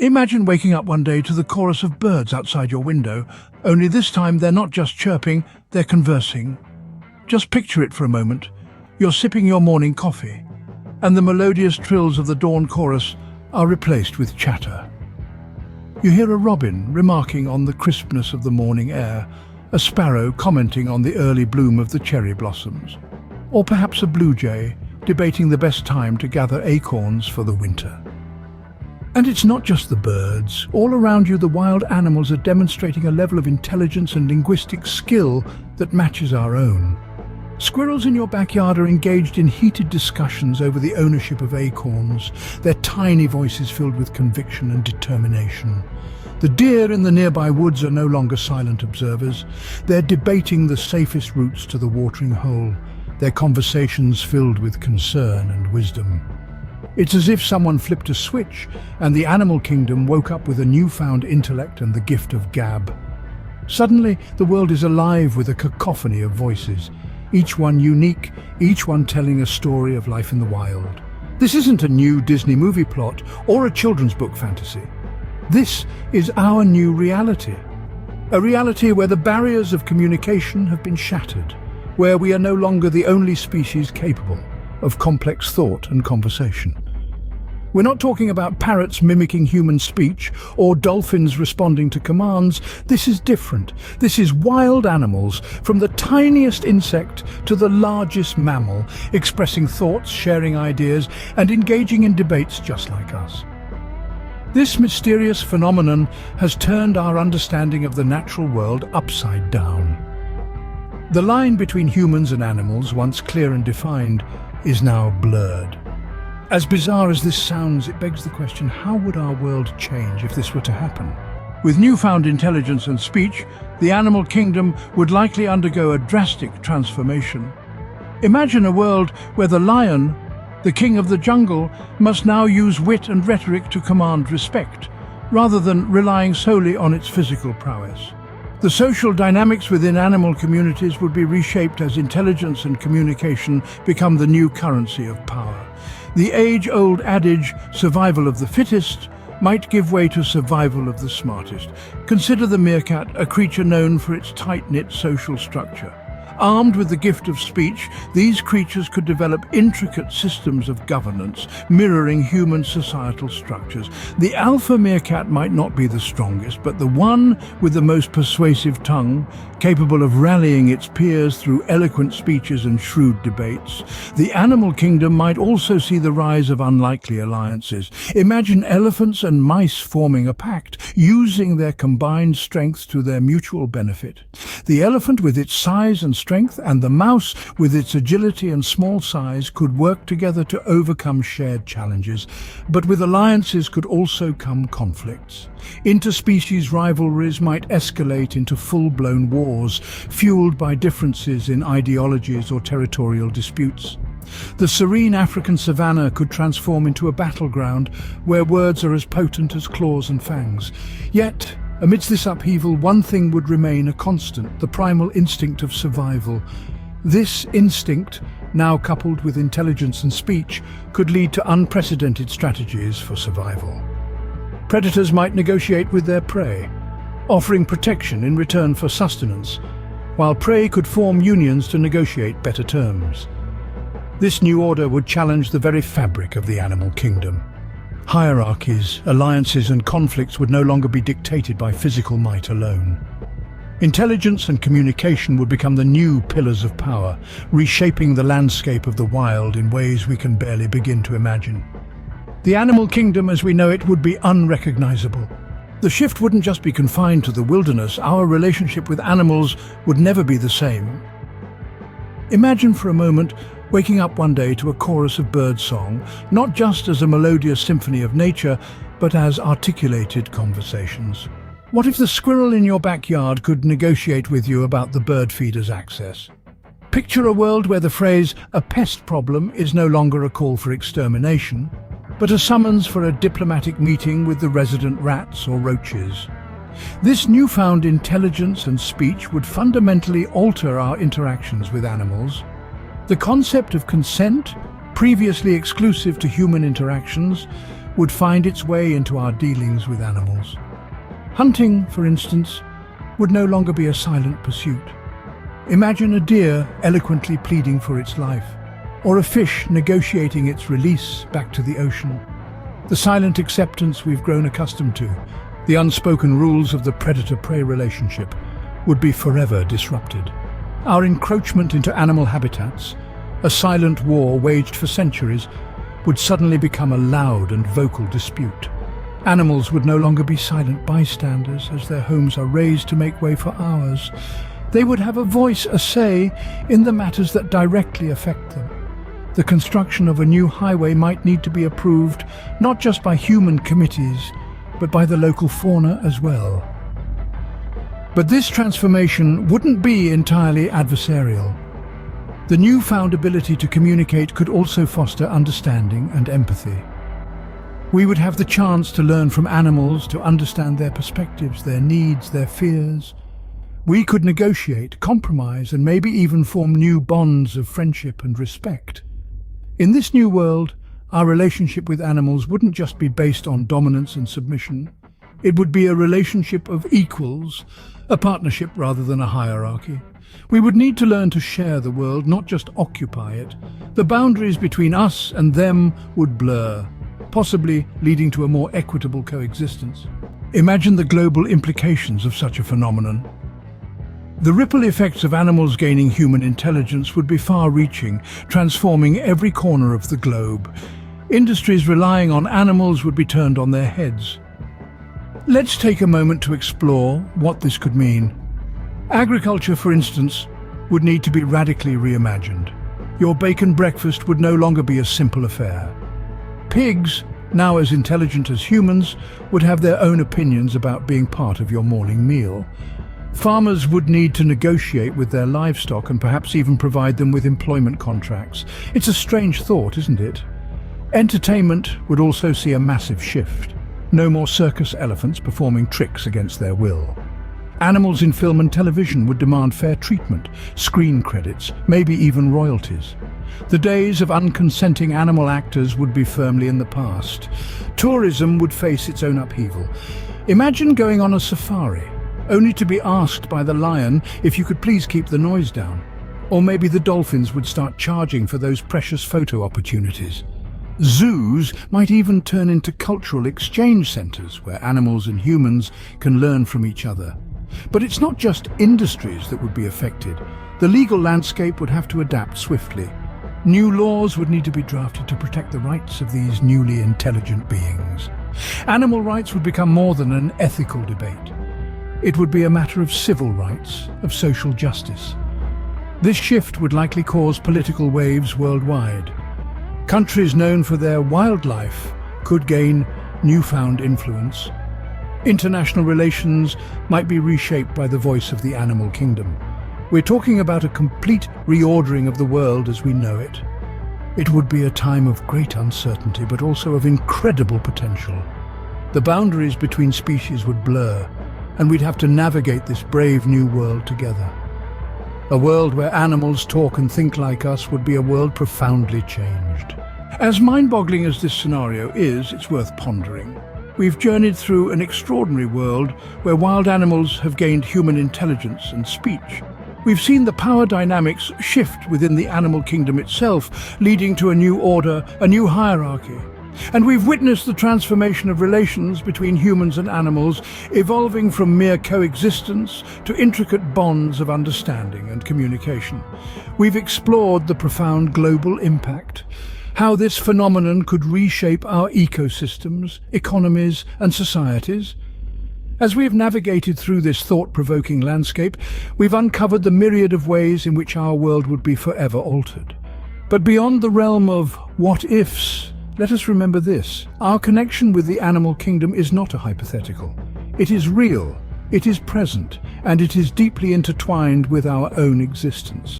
Imagine waking up one day to the chorus of birds outside your window, only this time they're not just chirping, they're conversing. Just picture it for a moment. You're sipping your morning coffee, and the melodious trills of the dawn chorus are replaced with chatter. You hear a robin remarking on the crispness of the morning air, a sparrow commenting on the early bloom of the cherry blossoms, or perhaps a blue jay debating the best time to gather acorns for the winter. And it's not just the birds. All around you, the wild animals are demonstrating a level of intelligence and linguistic skill that matches our own. Squirrels in your backyard are engaged in heated discussions over the ownership of acorns, their tiny voices filled with conviction and determination. The deer in the nearby woods are no longer silent observers. They're debating the safest routes to the watering hole, their conversations filled with concern and wisdom. It's as if someone flipped a switch and the animal kingdom woke up with a newfound intellect and the gift of gab. Suddenly, the world is alive with a cacophony of voices, each one unique, each one telling a story of life in the wild. This isn't a new Disney movie plot or a children's book fantasy. This is our new reality. A reality where the barriers of communication have been shattered, where we are no longer the only species capable of complex thought and conversation. We're not talking about parrots mimicking human speech or dolphins responding to commands. This is different. This is wild animals, from the tiniest insect to the largest mammal, expressing thoughts, sharing ideas, and engaging in debates just like us. This mysterious phenomenon has turned our understanding of the natural world upside down. The line between humans and animals, once clear and defined, is now blurred. As bizarre as this sounds, it begs the question, how would our world change if this were to happen? With newfound intelligence and speech, the animal kingdom would likely undergo a drastic transformation. Imagine a world where the lion, the king of the jungle, must now use wit and rhetoric to command respect, rather than relying solely on its physical prowess. The social dynamics within animal communities would be reshaped as intelligence and communication become the new currency of power. The age-old adage, survival of the fittest, might give way to survival of the smartest. Consider the meerkat, a creature known for its tight-knit social structure. Armed with the gift of speech, these creatures could develop intricate systems of governance, mirroring human societal structures. The alpha meerkat might not be the strongest, but the one with the most persuasive tongue, capable of rallying its peers through eloquent speeches and shrewd debates. The animal kingdom might also see the rise of unlikely alliances. Imagine elephants and mice forming a pact, using their combined strengths to their mutual benefit. The elephant, with its size and strength, and the mouse, with its agility and small size, could work together to overcome shared challenges. But with alliances could also come conflicts. Interspecies rivalries might escalate into full-blown wars, fueled by differences in ideologies or territorial disputes. The serene African savanna could transform into a battleground where words are as potent as claws and fangs. Yet, amidst this upheaval, one thing would remain a constant: the primal instinct of survival. This instinct, now coupled with intelligence and speech, could lead to unprecedented strategies for survival. Predators might negotiate with their prey, offering protection in return for sustenance, while prey could form unions to negotiate better terms. This new order would challenge the very fabric of the animal kingdom. Hierarchies, alliances, and conflicts would no longer be dictated by physical might alone. Intelligence and communication would become the new pillars of power, reshaping the landscape of the wild in ways we can barely begin to imagine. The animal kingdom as we know it would be unrecognizable. The shift wouldn't just be confined to the wilderness. Our relationship with animals would never be the same. Imagine for a moment waking up one day to a chorus of birdsong, not just as a melodious symphony of nature, but as articulated conversations. What if the squirrel in your backyard could negotiate with you about the bird feeder's access? Picture a world where the phrase, "a pest problem," is no longer a call for extermination, but a summons for a diplomatic meeting with the resident rats or roaches. This newfound intelligence and speech would fundamentally alter our interactions with animals. The concept of consent, previously exclusive to human interactions, would find its way into our dealings with animals. Hunting, for instance, would no longer be a silent pursuit. Imagine a deer eloquently pleading for its life, or a fish negotiating its release back to the ocean. The silent acceptance we've grown accustomed to, the unspoken rules of the predator-prey relationship, would be forever disrupted. Our encroachment into animal habitats, a silent war waged for centuries, would suddenly become a loud and vocal dispute. Animals would no longer be silent bystanders as their homes are razed to make way for ours. They would have a voice, a say, in the matters that directly affect them. The construction of a new highway might need to be approved not just by human committees, but by the local fauna as well. But this transformation wouldn't be entirely adversarial. The newfound ability to communicate could also foster understanding and empathy. We would have the chance to learn from animals, to understand their perspectives, their needs, their fears. We could negotiate, compromise, and maybe even form new bonds of friendship and respect. In this new world, our relationship with animals wouldn't just be based on dominance and submission. It would be a relationship of equals, a partnership rather than a hierarchy. We would need to learn to share the world, not just occupy it. The boundaries between us and them would blur, possibly leading to a more equitable coexistence. Imagine the global implications of such a phenomenon. The ripple effects of animals gaining human intelligence would be far-reaching, transforming every corner of the globe. Industries relying on animals would be turned on their heads. Let's take a moment to explore what this could mean. Agriculture, for instance, would need to be radically reimagined. Your bacon breakfast would no longer be a simple affair. Pigs, now as intelligent as humans, would have their own opinions about being part of your morning meal. Farmers would need to negotiate with their livestock and perhaps even provide them with employment contracts. It's a strange thought, isn't it? Entertainment would also see a massive shift. No more circus elephants performing tricks against their will. Animals in film and television would demand fair treatment, screen credits, maybe even royalties. The days of unconsenting animal actors would be firmly in the past. Tourism would face its own upheaval. Imagine going on a safari, only to be asked by the lion if you could please keep the noise down. Or maybe the dolphins would start charging for those precious photo opportunities. Zoos might even turn into cultural exchange centers where animals and humans can learn from each other. But it's not just industries that would be affected. The legal landscape would have to adapt swiftly. New laws would need to be drafted to protect the rights of these newly intelligent beings. Animal rights would become more than an ethical debate. It would be a matter of civil rights, of social justice. This shift would likely cause political waves worldwide. Countries known for their wildlife could gain newfound influence. International relations might be reshaped by the voice of the animal kingdom. We're talking about a complete reordering of the world as we know it. It would be a time of great uncertainty, but also of incredible potential. The boundaries between species would blur, and we'd have to navigate this brave new world together. A world where animals talk and think like us would be a world profoundly changed. As mind-boggling as this scenario is, it's worth pondering. We've journeyed through an extraordinary world where wild animals have gained human intelligence and speech. We've seen the power dynamics shift within the animal kingdom itself, leading to a new order, a new hierarchy. And we've witnessed the transformation of relations between humans and animals, evolving from mere coexistence to intricate bonds of understanding and communication. We've explored the profound global impact, how this phenomenon could reshape our ecosystems, economies, and societies. As we have navigated through this thought-provoking landscape, we've uncovered the myriad of ways in which our world would be forever altered. But beyond the realm of what-ifs, let us remember this: our connection with the animal kingdom is not a hypothetical. It is real, it is present, and it is deeply intertwined with our own existence.